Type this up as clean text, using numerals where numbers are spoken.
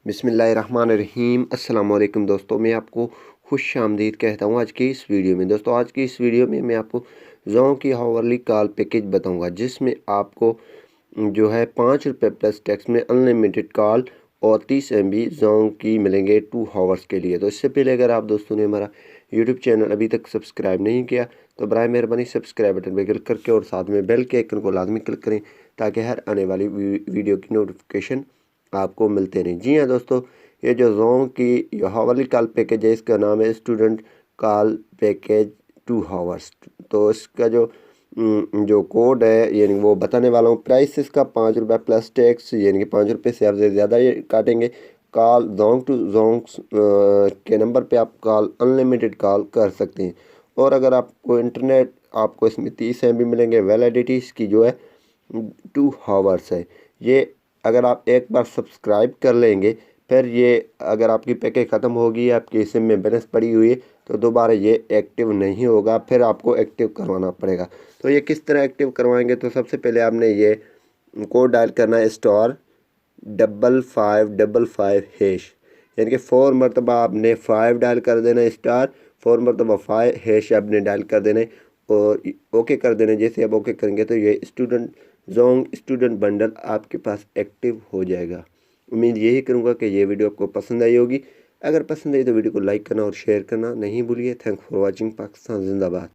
बिस्मिल्लाहिर्रहमानिर्रहीम। अस्सलाम वालेकुम दोस्तों, मैं आपको खुश आमदीद कहता हूँ आज की इस वीडियो में। दोस्तों आज की इस वीडियो में मैं आपको ज़ोंग की हावरली कॉल पैकेज बताऊँगा, जिसमें आपको जो है ₹5 प्लस टैक्स में अनलिमिटेड कॉल और 30 MB ज़ोंग की मिलेंगे 2 हावर्स के लिए। तो इससे पहले अगर आप दोस्तों ने हमारा यूट्यूब चैनल अभी तक सब्सक्राइब नहीं किया तो बराए मेहरबानी सब्सक्राइब बटन पर क्लिक करके और साथ में बेल के आइकन को लाजमी क्लिक करें, ताकि हर आने वाली वीडियो की नोटिफिकेशन आपको मिलते नहीं। जी हाँ दोस्तों, ये जो ज़ोंग की हावरली कॉल पैकेज है, इसका नाम है स्टूडेंट कॉल पैकेज 2 हावर्स। तो इसका जो कोड है यानी वो बताने वाला हूँ। प्राइस इसका ₹5 प्लस टैक्स, यानी कि ₹5 से आपसे ज़्यादा ये काटेंगे। कॉल ज़ोंग टू ज़ोंग के नंबर पे आप कॉल अनलिमिटेड कॉल कर सकते हैं। और अगर आपको इंटरनेट, आपको इसमें 30 MB मिलेंगे। वैलिडिटी इसकी जो है 2 हावर्स है। ये अगर आप एक बार सब्सक्राइब कर लेंगे, फिर ये अगर आपकी पैकेज ख़त्म होगी, आपकी सिम में बैलेंस पड़ी हुई है, तो दोबारा ये एक्टिव नहीं होगा, फिर आपको एक्टिव करवाना पड़ेगा। तो ये किस तरह एक्टिव करवाएंगे? तो सबसे पहले आपने ये कोड डायल करना है *5555#, यानी कि 4 मरतबा आपने 5 डायल कर देना है, *4 मरतबा 5# आपने डायल कर देना है और ओके कर देना है। जैसे आप ओके करेंगे तो ये ज़ोंग स्टूडेंट बंडल आपके पास एक्टिव हो जाएगा। उम्मीद यही करूँगा कि ये वीडियो आपको पसंद आई होगी। अगर पसंद आई तो वीडियो को लाइक करना और शेयर करना नहीं भूलिए। Thanks for watching. पाकिस्तान जिंदाबाद।